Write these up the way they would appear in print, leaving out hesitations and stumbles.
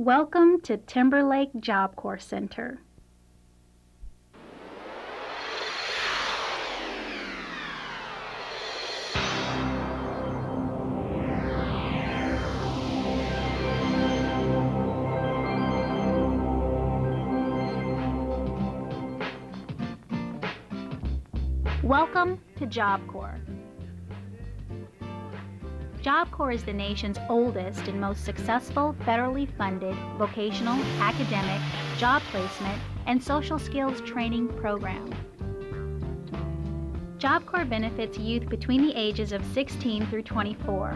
Welcome to Timberlake Job Corps Center. Welcome to Job Corps. Job Corps is the nation's oldest and most successful federally funded vocational, academic, job placement, and social skills training program. Job Corps benefits youth between the ages of 16 through 24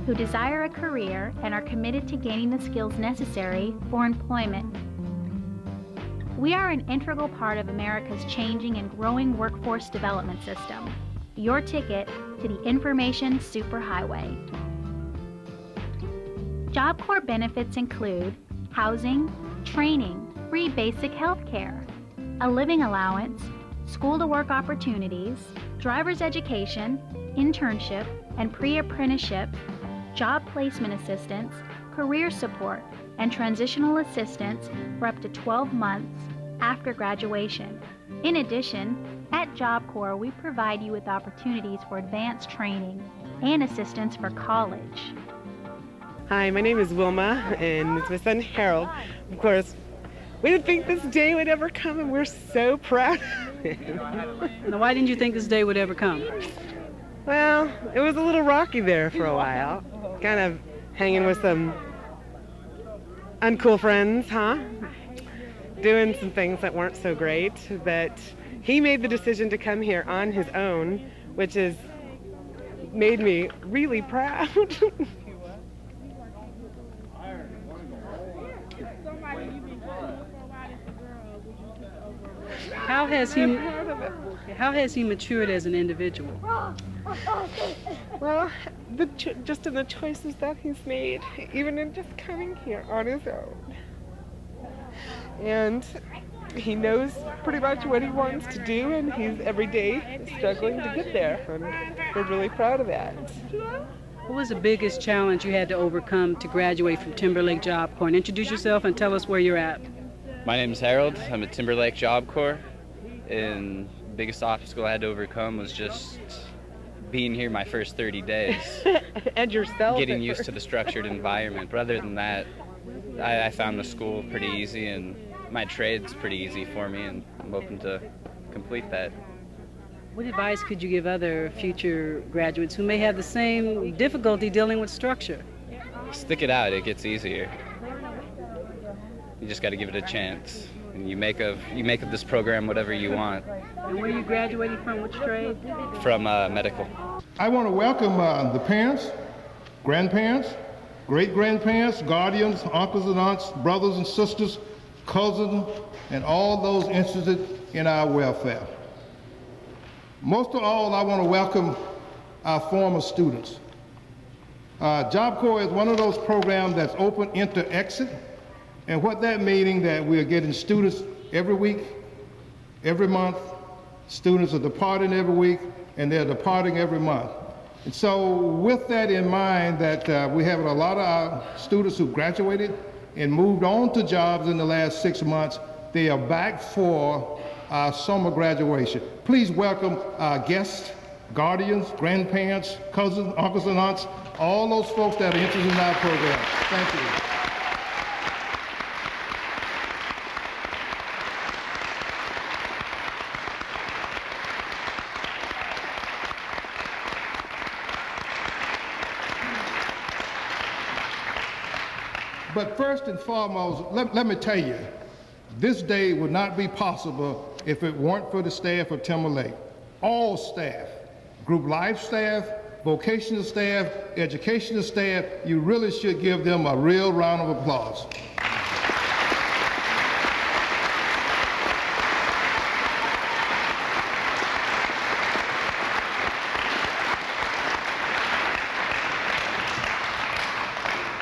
who desire a career and are committed to gaining the skills necessary for employment. We are an integral part of America's changing and growing workforce development system, your ticket to the information superhighway. Job Corps benefits include housing, training, free basic health care, a living allowance, school-to-work opportunities, driver's education, internship and pre-apprenticeship, job placement assistance, career support, and transitional assistance for up to 12 months after graduation. In addition, at Job Corps, we provide you with opportunities for advanced training and assistance for college. Hi, my name is Wilma, and it's my son Harold. Of course, we didn't think this day would ever come, and we're so proud of him. Now, why didn't you think this day would ever come? Well, it was a little rocky there for a while. Kind of hanging with some uncool friends, huh? Doing some things that weren't so great, but he made the decision to come here on his own, which has made me really proud. How has he matured as an individual? Well, just in the choices that he's made, even in just coming here on his own. And he knows pretty much what he wants to do, and he's every day struggling to get there, and we're really proud of that. What was the biggest challenge you had to overcome to graduate from Timberlake Job Corps? And introduce yourself and tell us where you're at. My name is Harold. I'm at Timberlake Job Corps, and the biggest obstacle I had to overcome was just being here my first 30 days. And yourself. Getting used to the structured environment. But other than that, I found the school pretty easy, and my trade's pretty easy for me, and I'm hoping to complete that. What advice could you give other future graduates who may have the same difficulty dealing with structure? Stick it out, it gets easier. You just got to give it a chance. And you make of this program whatever you want. And where are you graduating from? Which trade? From medical. I want to welcome the parents, grandparents, great-grandparents, guardians, uncles and aunts, brothers and sisters, cousins, and all those interested in our welfare. Most of all, I want to welcome our former students. Job Corps is one of those programs that's open inter-exit, and what that meaning that we are getting students every week, every month. Students are departing every week, and they're departing every month. And so with that in mind, that we have a lot of our students who graduated and moved on to jobs in the last 6 months. They are back for our summer graduation. Please welcome our guests, guardians, grandparents, cousins, uncles and aunts, all those folks that are interested in our program. Thank you. But first and foremost, let me tell you, this day would not be possible if it weren't for the staff of Timberlake. All staff, group life staff, vocational staff, educational staff, you really should give them a real round of applause.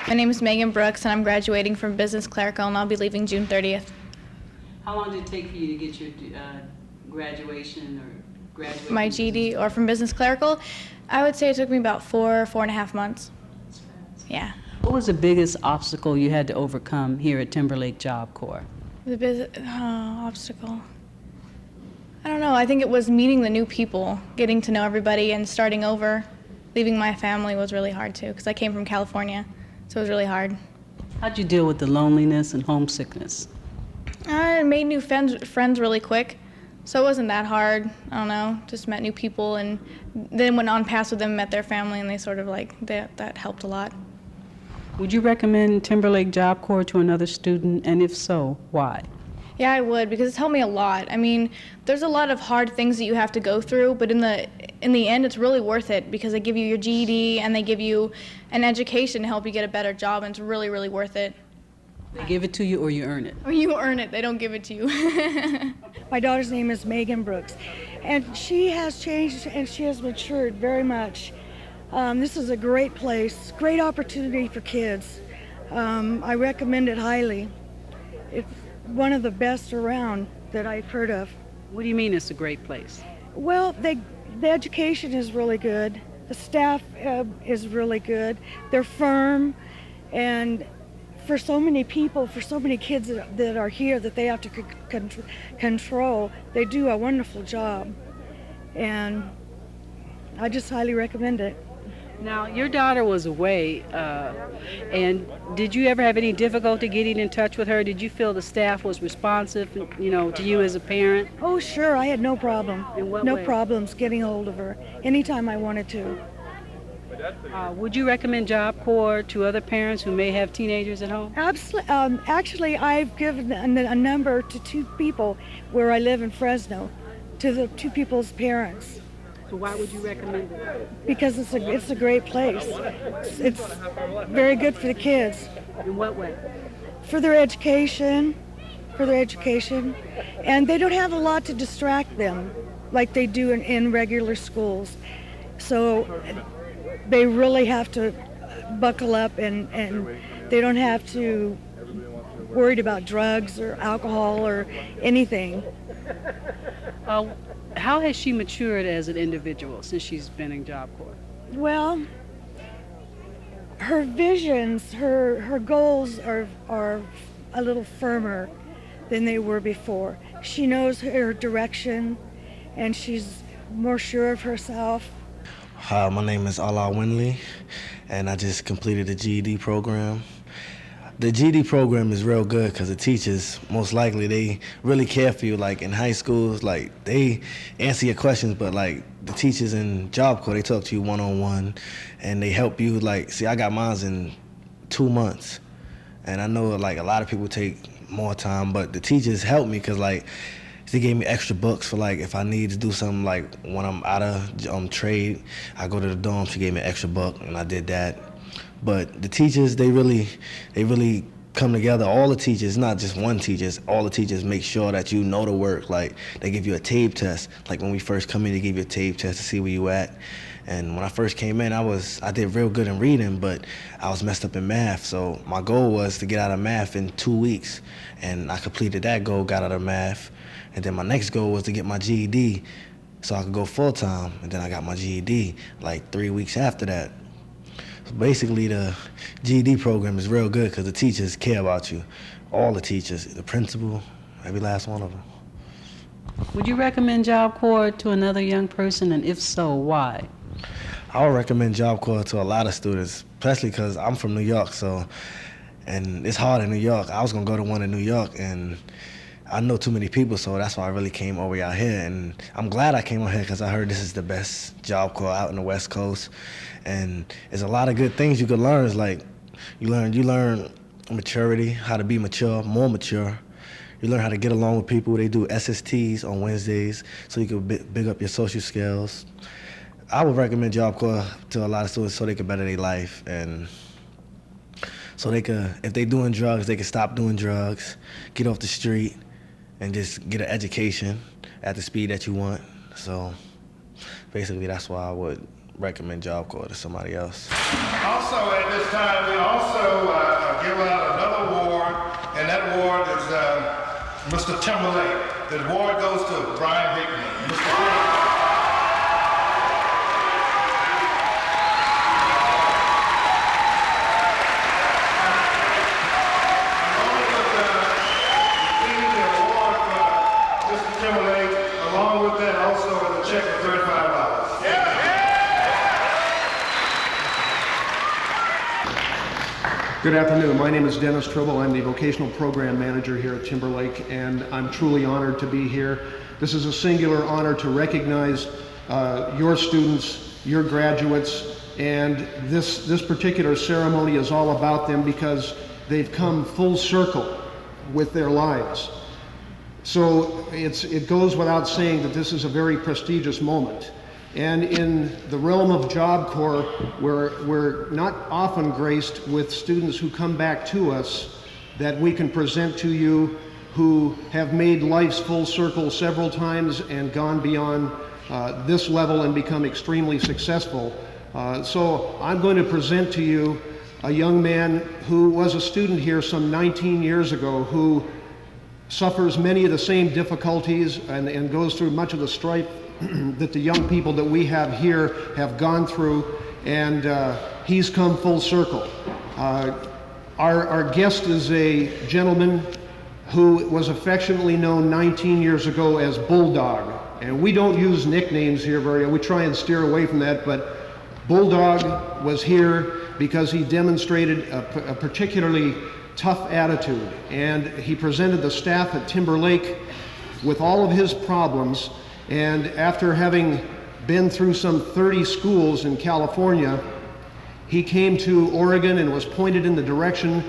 My name is Megan Brooks, and I'm graduating from Business Clerical, and I'll be leaving June 30th. How long did it take for you to get your graduation or graduate? My GED or from Business Clerical, I would say it took me about 4.5 months. Yeah. What was the biggest obstacle you had to overcome here at Timberlake Job Corps? The biggest obstacle. I don't know. I think it was meeting the new people, getting to know everybody, and starting over. Leaving my family was really hard too, because I came from California, so it was really hard. How'd you deal with the loneliness and homesickness? I made new friends really quick, so it wasn't that hard. I don't know. Just met new people, and then went on past with them, met their family, and they sort of that helped a lot. Would you recommend Timberlake Job Corps to another student, and if so, why? Yeah, I would, because it's helped me a lot. I mean, there's a lot of hard things that you have to go through, but in the end, it's really worth it, because they give you your GED and they give you an education to help you get a better job, and it's really, really worth it. They give it to you or you earn it? Or you earn it. They don't give it to you. My daughter's name is Megan Brooks, and she has changed and she has matured very much. This is a great place, great opportunity for kids. I recommend it highly. It's one of the best around that I've heard of. What do you mean it's a great place? Well, the education is really good. The staff is really good. They're firm, and for so many people, for so many kids that are here that they have to control, they do a wonderful job. And I just highly recommend it. Now, your daughter was away, and did you ever have any difficulty getting in touch with her? Did you feel the staff was responsive, to you as a parent? Oh, sure. I had no problem. In what no way? problems getting a hold of her anytime I wanted to. Would you recommend Job Corps to other parents who may have teenagers at home? Absolutely. Actually, I've given a number to two people where I live in Fresno, to the two people's parents. So why would you recommend it? Because it's a great place. It's very good for the kids. In what way? For their education, and they don't have a lot to distract them like they do in regular schools. So they really have to buckle up, and they don't have to worried about drugs or alcohol or anything. How has she matured as an individual since she's been in Job Corps? Well, her visions, her goals are a little firmer than they were before. She knows her direction, and she's more sure of herself. Hi, my name is Ala Winley, and I just completed the GED program. The GED program is real good because the teachers, most likely, they really care for you. Like in high schools, like they answer your questions, but like the teachers in Job Corps, they talk to you one-on-one, and they help you. Like, see, I got mine in 2 months, and I know like a lot of people take more time, but the teachers help me because like they gave me extra books for like if I need to do something, like when I'm out of trade, I go to the dorm. She gave me an extra book, and I did that. But the teachers, they really come together. All the teachers, not just one teacher, all the teachers make sure that you know the work. Like they give you a tape test. Like when we first come in, they give you a tape test to see where you at. And when I first came in, I did real good in reading, but I was messed up in math. So my goal was to get out of math in 2 weeks, and I completed that goal, got out of math. And then my next goal was to get my GED so I could go full time. And then I got my GED like 3 weeks after that. Basically, the GED program is real good because the teachers care about you. All the teachers, the principal, every last one of them. Would you recommend Job Corps to another young person, and if so, why? I would recommend Job Corps to a lot of students, especially because I'm from New York, and it's hard in New York. I was going to go to one in New York, and I know too many people, so that's why I really came over out here. And I'm glad I came over here because I heard this is the best Job Corps out in the West Coast. And there's a lot of good things you could learn. It's like you learn maturity, how to be mature, more mature. You learn how to get along with people. They do SSTs on Wednesdays so you can big up your social skills. I would recommend Job Corps to a lot of students so they can better their life, and so they could, if they're doing drugs, they can stop doing drugs, get off the street, and just get an education at the speed that you want. So basically that's why I would recommend Job Corps to somebody else. Also at this time, we also give out another award, and that award is Mr. Timberlake. The award goes to Brian Hickman. Mr. Hickman. Good afternoon. My name is Dennis Tribble. I'm the Vocational Program Manager here at Timberlake, and I'm truly honored to be here. This is a singular honor to recognize your students, your graduates, and this particular ceremony is all about them because they've come full circle with their lives. So it goes without saying that this is a very prestigious moment. And in the realm of Job Corps, we're not often graced with students who come back to us that we can present to you who have made life's full circle several times and gone beyond this level and become extremely successful. So I'm going to present to you a young man who was a student here some 19 years ago who suffers many of the same difficulties and goes through much of the strife that the young people that we have here have gone through, and he's come full circle. Our guest is a gentleman who was affectionately known 19 years ago as Bulldog, and we don't use nicknames here we try and steer away from that, but Bulldog was here because he demonstrated a particularly tough attitude, and he presented the staff at Timberlake with all of his problems. And after having been through some 30 schools in California, he came to Oregon and was pointed in the direction,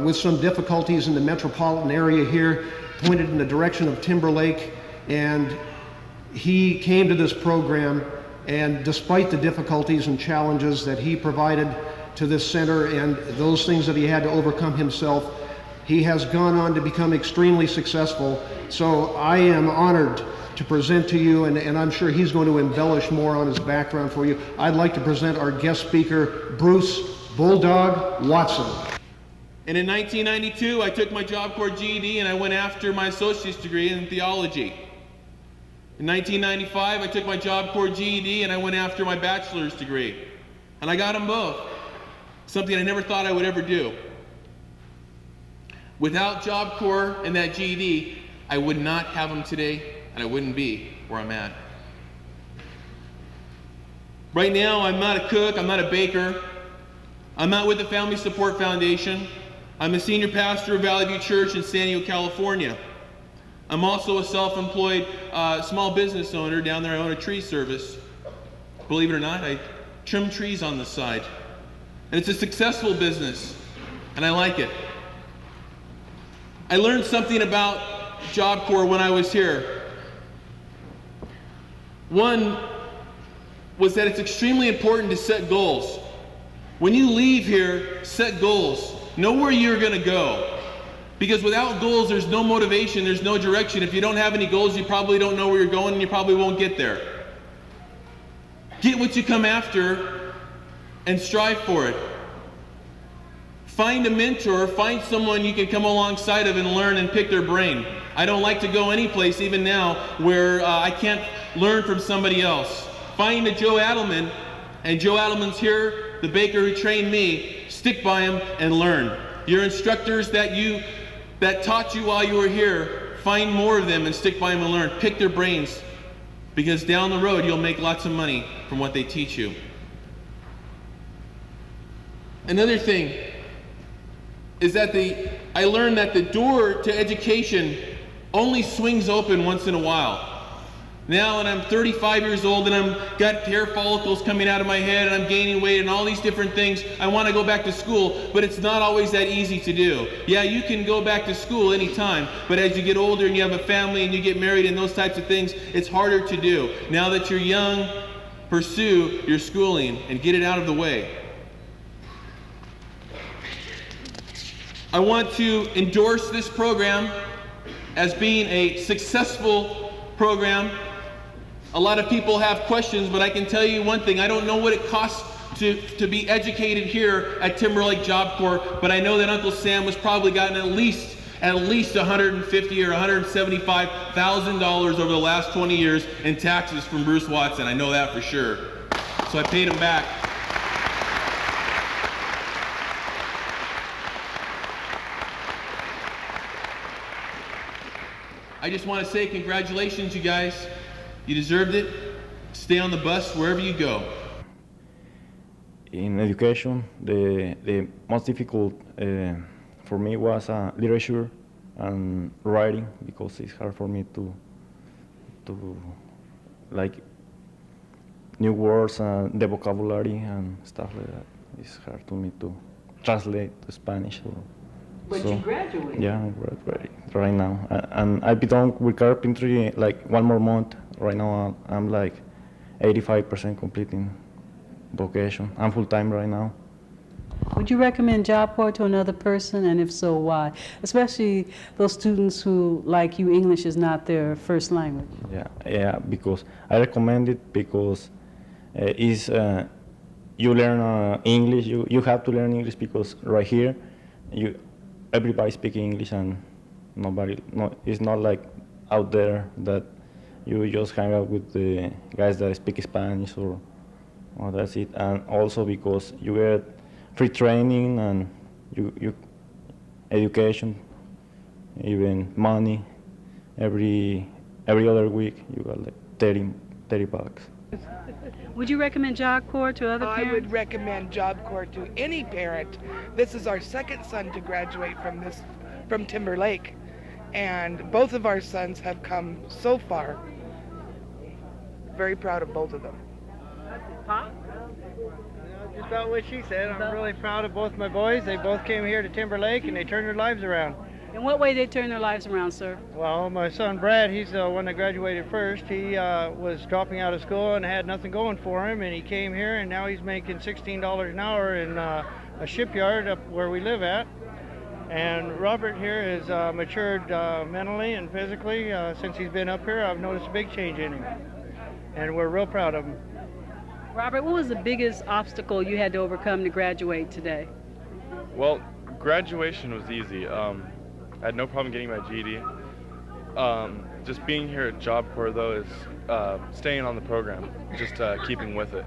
with some difficulties in the metropolitan area here, pointed in the direction of Timberlake, and he came to this program, and despite the difficulties and challenges that he provided to this center and those things that he had to overcome himself, he has gone on to become extremely successful. So I am honored to present to you, and I'm sure he's going to embellish more on his background for you. I'd like to present our guest speaker, Bruce Bulldog Watson. And in 1992, I took my Job Corps GED and I went after my associate's degree in theology. In 1995, I took my Job Corps GED and I went after my bachelor's degree. And I got them both, something I never thought I would ever do. Without Job Corps and that GED, I would not have them today, and I wouldn't be where I'm at. Right now, I'm not a cook, I'm not a baker. I'm not with the Family Support Foundation. I'm a senior pastor of Valley View Church in San Diego, California. I'm also a self-employed small business owner down there. I own a tree service. Believe it or not, I trim trees on the side. And it's a successful business, and I like it. I learned something about Job Corps when I was here. One was that it's extremely important to set goals. When you leave here, set goals. Know where you're going to go. Because without goals, there's no motivation, there's no direction. If you don't have any goals, you probably don't know where you're going and you probably won't get there. Get what you come after and strive for it. Find a mentor, find someone you can come alongside of and learn and pick their brain. I don't like to go any place, even now, where I can't learn from somebody else. Find a Joe Adelman, and Joe Adelman's here, the baker who trained me. Stick by him and learn. Your instructors that taught you while you were here, find more of them and stick by them and learn. Pick their brains, because down the road you'll make lots of money from what they teach you. Another thing is that I learned that the door to education only swings open once in a while. Now, when I'm 35 years old and I've got hair follicles coming out of my head and I'm gaining weight and all these different things, I want to go back to school, but it's not always that easy to do. Yeah, you can go back to school anytime, but as you get older and you have a family and you get married and those types of things, it's harder to do. Now that you're young, pursue your schooling and get it out of the way. I want to endorse this program as being a successful program. A lot of people have questions, but I can tell you one thing. I don't know what it costs to be educated here at Timberlake Job Corps, but I know that Uncle Sam has probably gotten at least $150,000 or $175,000 over the last 20 years in taxes from Bruce Watson. I know that for sure. So I paid him back. I just want to say congratulations, you guys. You deserved it. Stay on the bus wherever you go. in education, the most difficult for me was literature and writing, because it's hard for me to like new words and the vocabulary and stuff like that. It's hard to me to translate to Spanish. But you graduated. Yeah, I graduated right now, and I'll be done with carpentry like 1 more month. Right now, I'm like 85% completing vocation. I'm full time right now. Would you recommend Job Corps to another person, and if so, why? Especially those students who, like you, English is not their first language. Yeah, because I recommend it because is you learn English. You have to learn English because right here, everybody speaking English, and it's not like out there that you just hang out with the guys that speak Spanish or that's it. And also because you get free training and you education, even money. Every other week you got like $30. Would you recommend Job Corps to other parents? I would recommend Job Corps to any parent. This is our second son to graduate from Timber Lake, and both of our sons have come so far. Very proud of both of them. Pop? Just about what she said. I'm really proud of both my boys. They both came here to Timber Lake and they turned their lives around. In what way they turned their lives around, sir? Well, my son Brad, he's the one that graduated first. He was dropping out of school and had nothing going for him, and he came here and now he's making $16 an hour in a shipyard up where we live at. And Robert here has matured mentally and physically since he's been up here. I've noticed a big change in him, and we're real proud of him. Robert, what was the biggest obstacle you had to overcome to graduate today? Well, graduation was easy. I had no problem getting my GED. Just being here at Job Corps, though, is staying on the program, just keeping with it.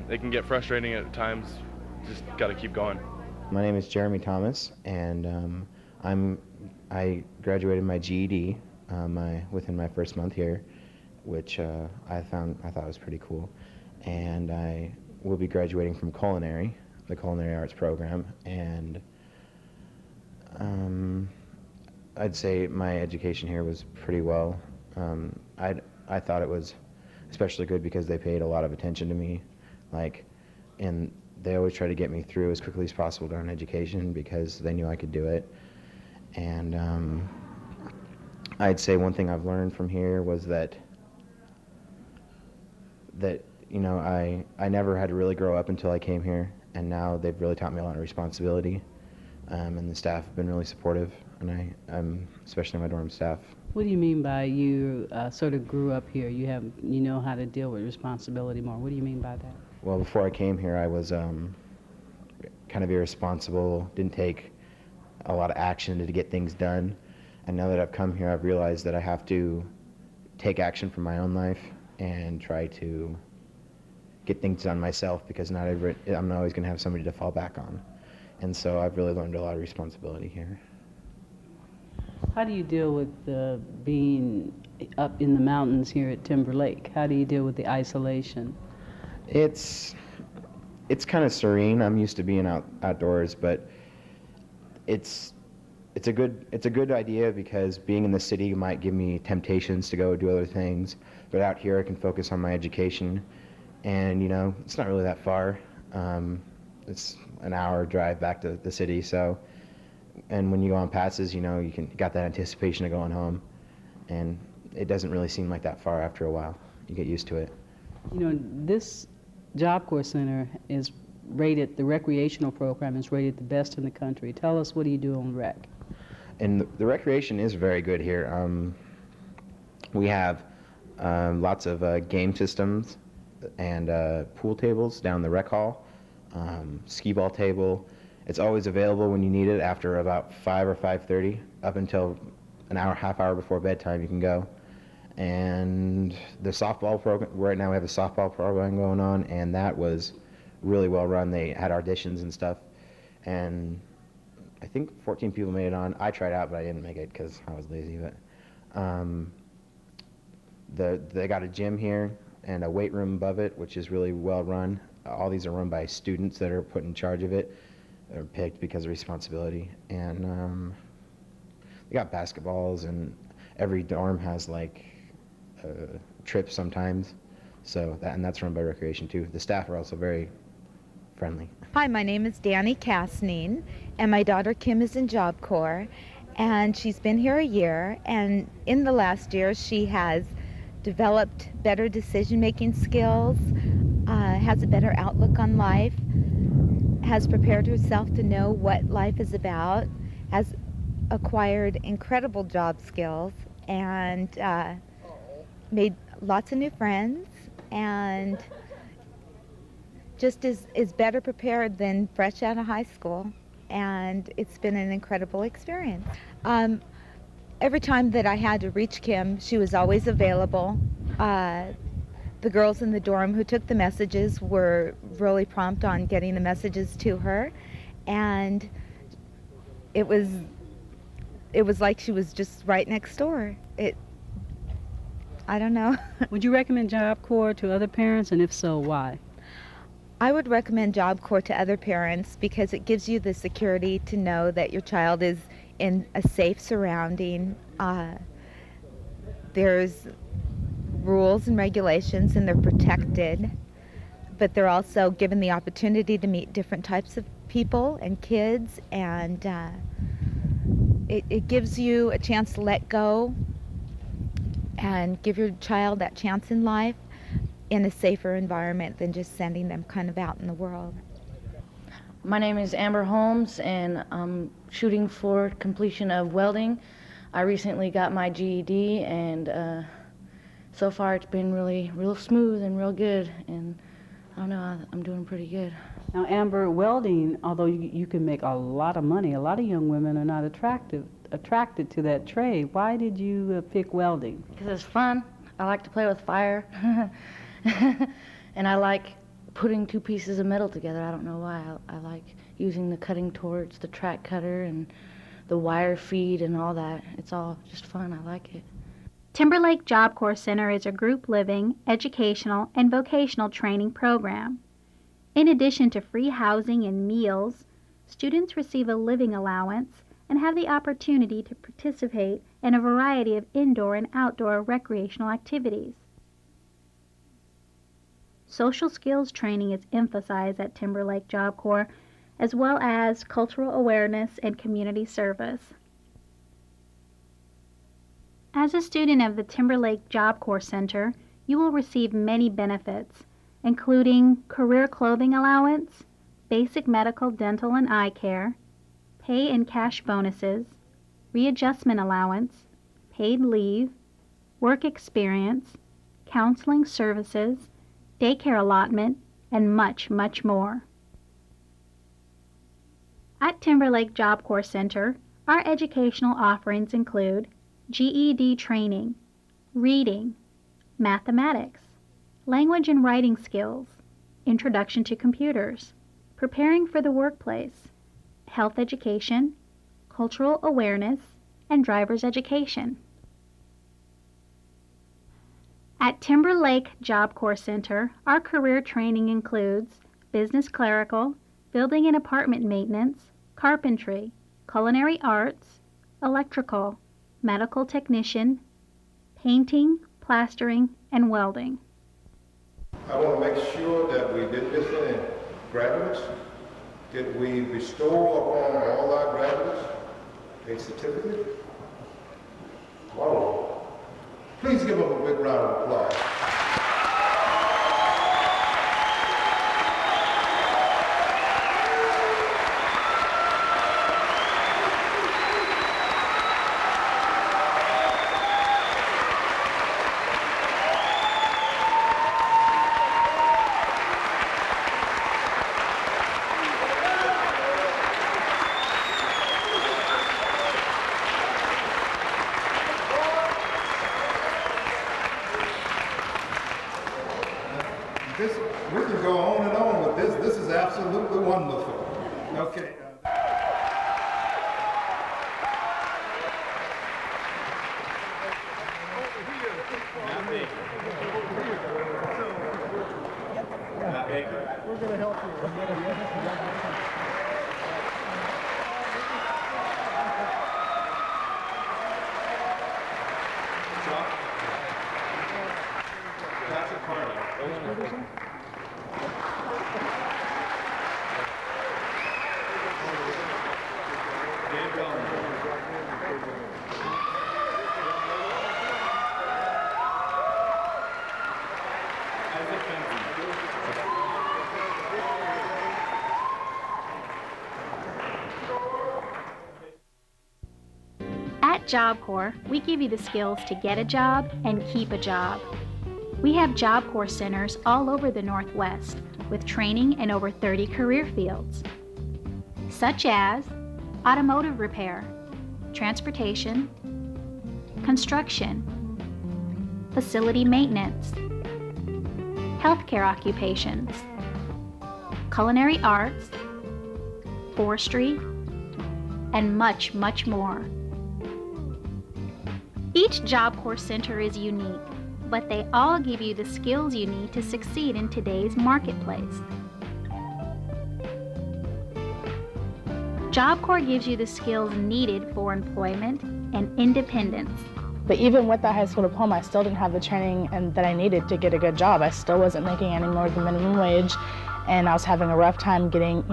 It can get frustrating at times, just got to keep going. My name is Jeremy Thomas, and I graduated my GED within my first month here, which I thought was pretty cool. And I will be graduating from the culinary arts program, and I'd say my education here was pretty well. I thought it was especially good because they paid a lot of attention to me, and they always try to get me through as quickly as possible during education because they knew I could do it. And I'd say one thing I've learned from here was that I never had to really grow up until I came here, and now they've really taught me a lot of responsibility. And the staff have been really supportive, and I'm especially my dorm staff. What do you mean by you sort of grew up here? You know how to deal with responsibility more. What do you mean by that? Well, before I came here, I was kind of irresponsible, didn't take a lot of action to get things done. And now that I've come here, I've realized that I have to take action for my own life and try to get things done myself, because I'm not always going to have somebody to fall back on. And so I've really learned a lot of responsibility here. How do you deal with being up in the mountains here at Timber Lake? How do you deal with the isolation? It's kind of serene. I'm used to being outdoors, but it's a good idea because being in the city might give me temptations to go do other things. But out here, I can focus on my education, and it's not really that far. It's an hour drive back to the city. So, and when you go on passes, you got that anticipation of going home, and it doesn't really seem like that far after a while. You get used to it. This Job Corps Center is rated, the recreational program is rated the best in the country. Tell us, what do you do on rec? And the recreation is very good here. We have lots of game systems and pool tables down the rec hall, skee ball table. It's always available when you need it after about 5 or 5:30, up until an hour, half hour before bedtime you can go. And the softball program, right now we have a softball program going on, and that was really well run. They had auditions and stuff, and I think 14 people made it on. I tried out, but I didn't make it because I was lazy. But they got a gym here and a weight room above it, which is really well run. all these are run by students that are put in charge of it, or picked because of responsibility. And they got basketballs, and every dorm has like a trip sometimes. So that's run by recreation too. The staff are also very friendly. Hi, my name is Danny Castine, and my daughter Kim is in Job Corps, and she's been here a year, and in the last year she has developed better decision-making skills, has a better outlook on life, has prepared herself to know what life is about, has acquired incredible job skills, and made lots of new friends, and just is better prepared than fresh out of high school. And it's been an incredible experience. Every time that I had to reach Kim, she was always available. The girls in the dorm who took the messages were really prompt on getting the messages to her, and it was like she was just right next door. I don't know. Would you recommend Job Corps to other parents, and if so, why? I would recommend Job Corps to other parents because it gives you the security to know that your child is in a safe surrounding. There's rules and regulations, and they're protected, but they're also given the opportunity to meet different types of people and kids, and it gives you a chance to let go and give your child that chance in life in a safer environment than just sending them kind of out in the world. My name is Amber Holmes, and I'm shooting for completion of welding. I recently got my GED, and so far it's been real smooth and real good, and I don't know, I'm doing pretty good. Now, Amber, welding, although you can make a lot of money, a lot of young women are not attracted to that trade. Why did you pick welding? Because it's fun. I like to play with fire. And I like putting two pieces of metal together. I don't know why. I like using the cutting torch, the track cutter, and the wire feed and all that. It's all just fun. I like it. Timberlake Job Corps Center is a group living, educational, and vocational training program. In addition to free housing and meals, students receive a living allowance and have the opportunity to participate in a variety of indoor and outdoor recreational activities. Social skills training is emphasized at Timberlake Job Corps, as well as cultural awareness and community service. As a student of the Timberlake Job Corps Center, you will receive many benefits, including career clothing allowance, basic medical, dental, and eye care, pay and cash bonuses, readjustment allowance, paid leave, work experience, counseling services, daycare allotment, and much, much more. At Timberlake Job Corps Center, our educational offerings include GED training, reading, mathematics, language and writing skills, introduction to computers, preparing for the workplace, health education, cultural awareness, and driver's education. At Timberlake Job Corps Center, our career training includes business clerical, building and apartment maintenance, carpentry, culinary arts, electrical, medical technician, painting, plastering, and welding. I want to make sure that we did this in graduates. Did we bestow upon all our graduates a certificate? Wow. Please give them a big round of applause. We can go on and on with this. This is absolutely wonderful. Okay. At Job Corps, we give you the skills to get a job and keep a job. We have Job Corps centers all over the Northwest with training in over 30 career fields, such as automotive repair, transportation, construction, facility maintenance, healthcare occupations, culinary arts, forestry, and much, much more. Each Job Corps center is unique, but they all give you the skills you need to succeed in today's marketplace. Job Corps gives you the skills needed for employment and independence. But even with that high school diploma, I still didn't have the training that I needed to get a good job. I still wasn't making any more than minimum wage, and I was having a rough time getting,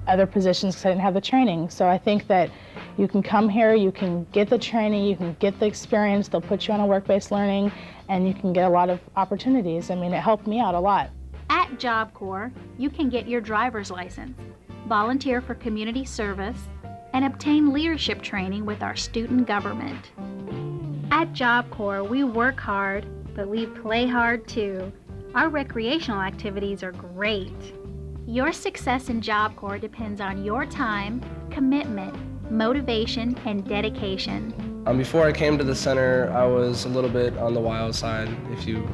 other positions because I didn't have the training. So I think that you can come here, you can get the training, you can get the experience, they'll put you on a work-based learning, and you can get a lot of opportunities. I mean, it helped me out a lot. At Job Corps, you can get your driver's license, volunteer for community service, and obtain leadership training with our student government. At Job Corps, we work hard, but we play hard too. Our recreational activities are great. Your success in Job Corps depends on your time, commitment, motivation, and dedication. Before I came to the center, I was a little bit on the wild side, if you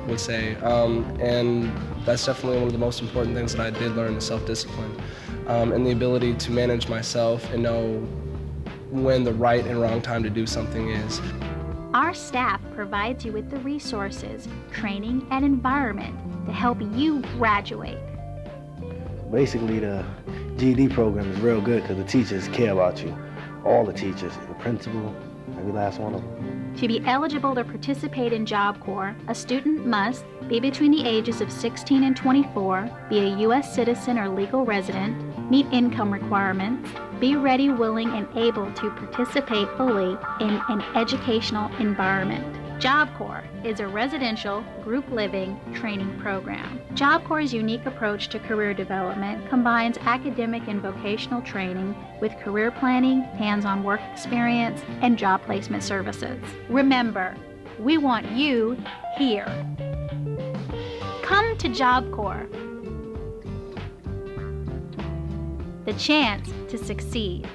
would say, and that's definitely one of the most important things that I did learn, is self-discipline, and the ability to manage myself and know when the right and wrong time to do something is. Our staff provides you with the resources, training, and environment to help you graduate. Basically, the GED program is real good because the teachers care about you. All the teachers, the principal, every last one of them. To be eligible to participate in Job Corps, a student must be between the ages of 16 and 24, be a U.S. citizen or legal resident, meet income requirements, be ready, willing, and able to participate fully in an educational environment. Job Corps is a residential group living training program. Job Corps' unique approach to career development combines academic and vocational training with career planning, hands-on work experience, and job placement services. Remember, we want you here. Come to Job Corps. The chance to succeed.